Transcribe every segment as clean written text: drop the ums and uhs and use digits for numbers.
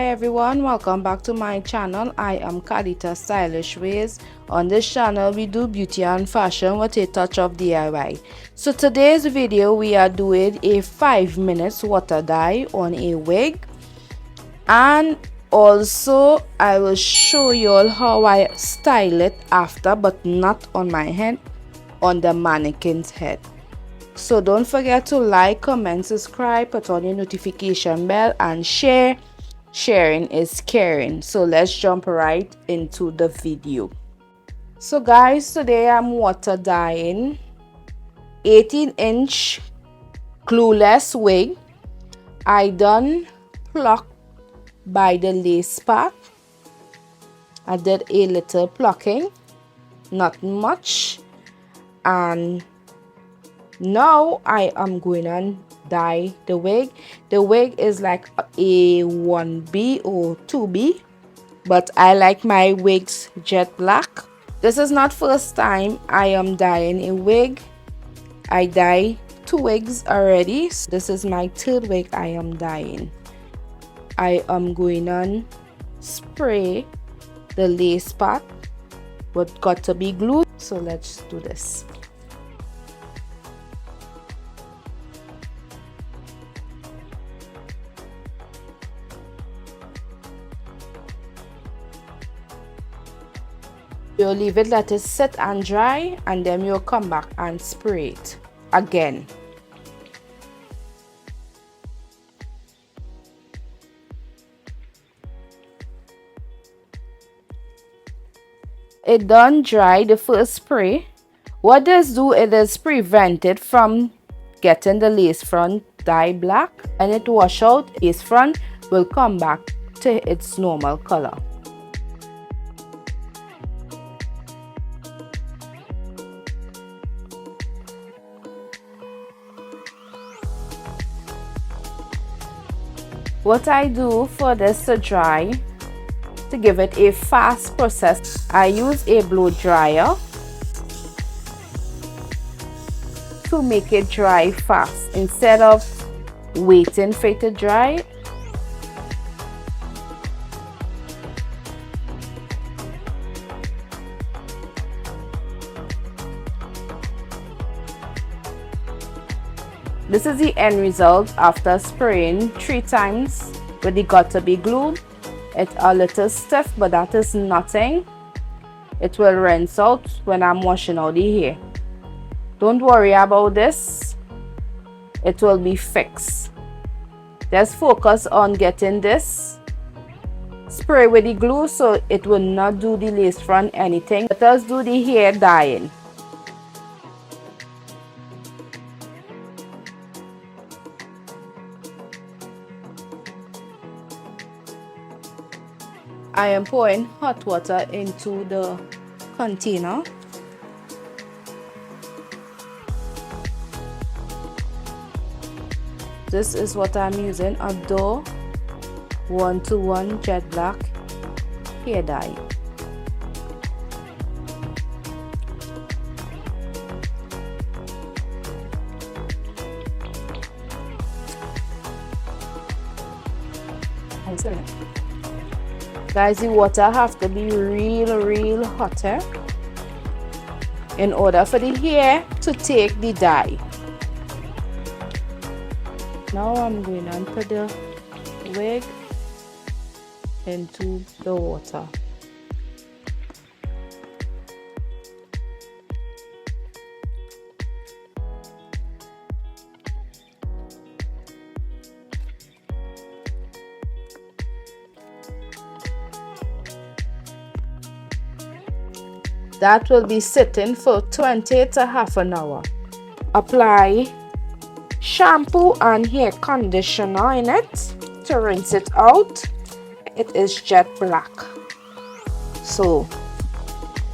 Hi everyone, welcome back to my channel. I am Kalita Stylish Ways. On this channel we do beauty and fashion with a touch of DIY. So today's video we are doing a 5 minutes water dye on a wig, and also I will show you all how I style it after, but not on my head, on the mannequin's head. So don't forget to like, comment, subscribe, put on your notification bell and share. Sharing is caring. So let's jump right into the video. So guys, today I'm water dyeing 18-inch glueless wig. I done pluck by the lace part. I did a little plucking, not much, and now I am going to dye the wig. The wig is like a 1B or 2B, but I like my wigs jet black. This is not first time I am dyeing a wig. I dye 2 wigs already. So this is my 3rd wig I am dyeing. I am going to spray the lace part, but got to be glued. So let's do this. You'll leave it, let it sit and dry, and then you'll come back and spray it again. It done dry, the first spray. What this do, it is prevent it from getting the lace front dye black, and it wash out, lace front will come back to its normal color. What I do for this to dry, to give it a fast process, I use a blow dryer to make it dry fast instead of waiting for it to dry. This is the end result after spraying 3 times with the got to be glue. It's a little stiff, but that is nothing. It will rinse out when I'm washing out the hair. Don't worry about this. It will be fixed. Just focus on getting this spray with the glue so it will not do the lace front anything. Let us do the hair dyeing. I am pouring hot water into the container. This is what I'm using, a Doe 1:1 jet black hair dye. Guys, the water have to be real hotter in order for the hair to take the dye. Now I'm going to put the wig into the water. That will be sitting for 20 to half an hour. Apply shampoo and hair conditioner in it to rinse it out. It is jet black. So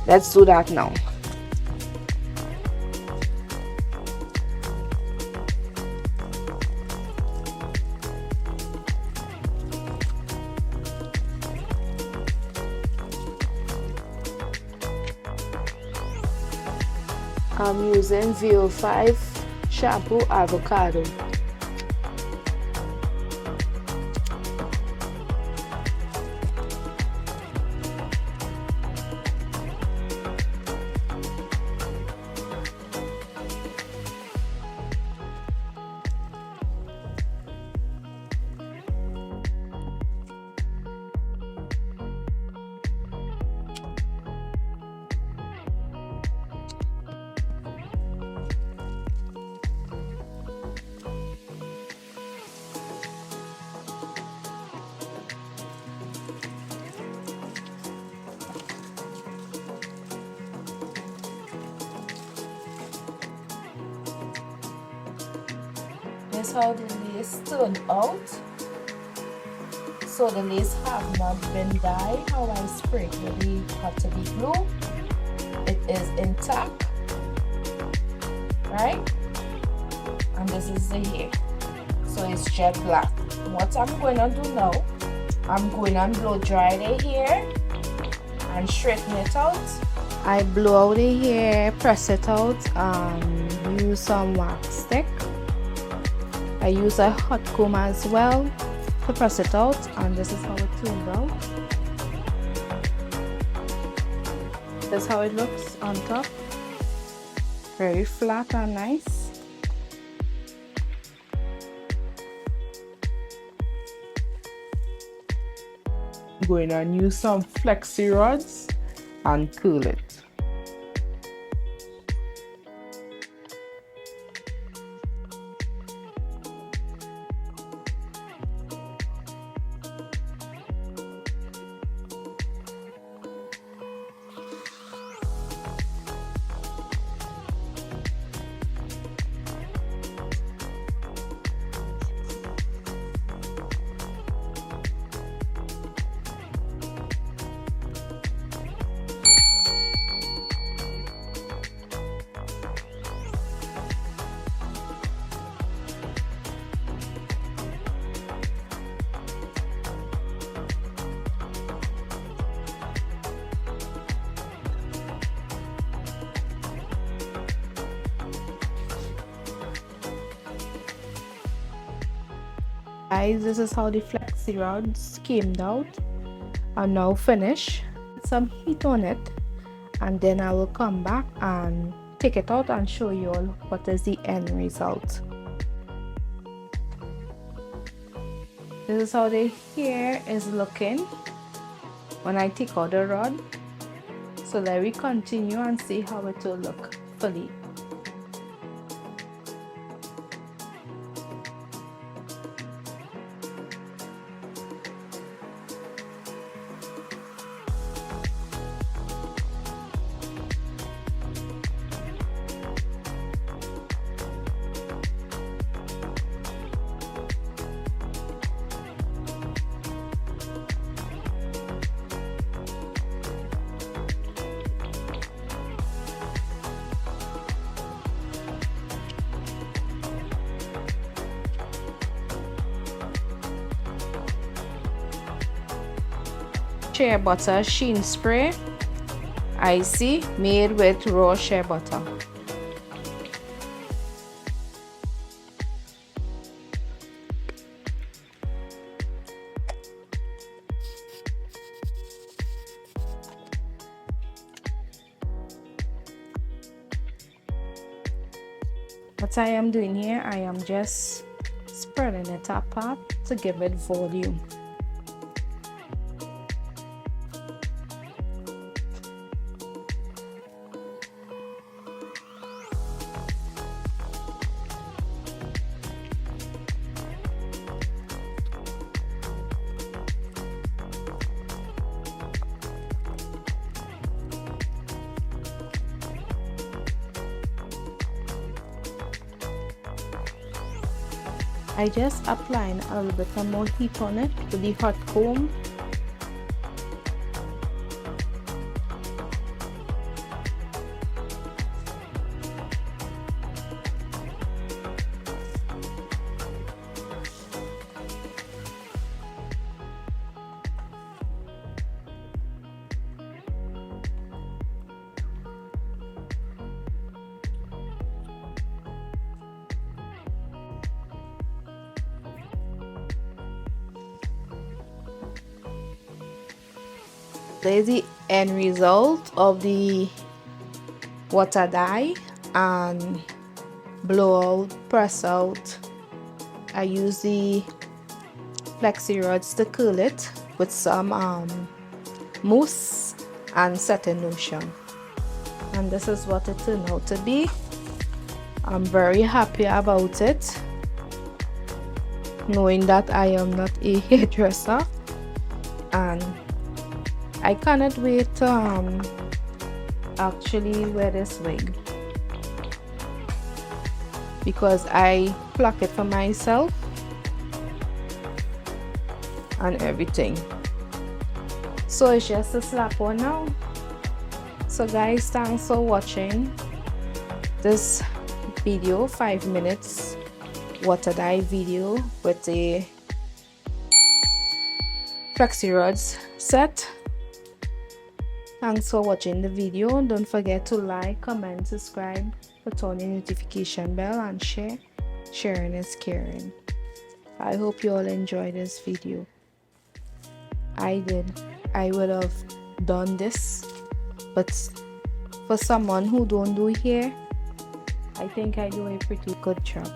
let's do that now. I'm using VO5 shampoo avocado. This is how the lace turned out. So the lace have not been dyed how I sprayed with the Hotham glue. It is intact, right? And this is the hair. So it's jet black. What I'm going to do now, I'm going to blow dry the hair and straighten it out. I blow out the hair, press it out, and use some wax stick. I use a hot comb as well to press it out, and this is how it turned out. This is how it looks on top. Very flat and nice. I'm going to use some flexi rods and curl it. Guys, this is how the flexi rods came out. I'm now finished. Some heat on it, and then I will come back and take it out and show you all what is the end result. This is how the hair is looking when I take out the rod. So let me continue and see how it will look fully. Shea butter sheen spray, icy, made with raw shea butter. What I am doing here, I am just spreading it apart to give it volume. I just applying a little bit more heat on it with the hot comb. There's the end result of the water dye and blow out, press out. I use the flexi rods to curl it with some mousse and setting lotion, and this is what it turned out to be. I'm very happy about it, knowing that I am not a hairdresser, and I cannot wait to actually wear this wig, because I pluck it for myself and everything. So it's just a slap on now. So guys, thanks for watching this video, 5 minutes water dye video with a flexi rods set. Thanks for watching the video. Don't forget to like, comment, subscribe, put on the notification bell and share. Sharing is caring. I hope you all enjoyed this video. I did. I would have done this, but for someone who don't do hair, I think I do a pretty good job.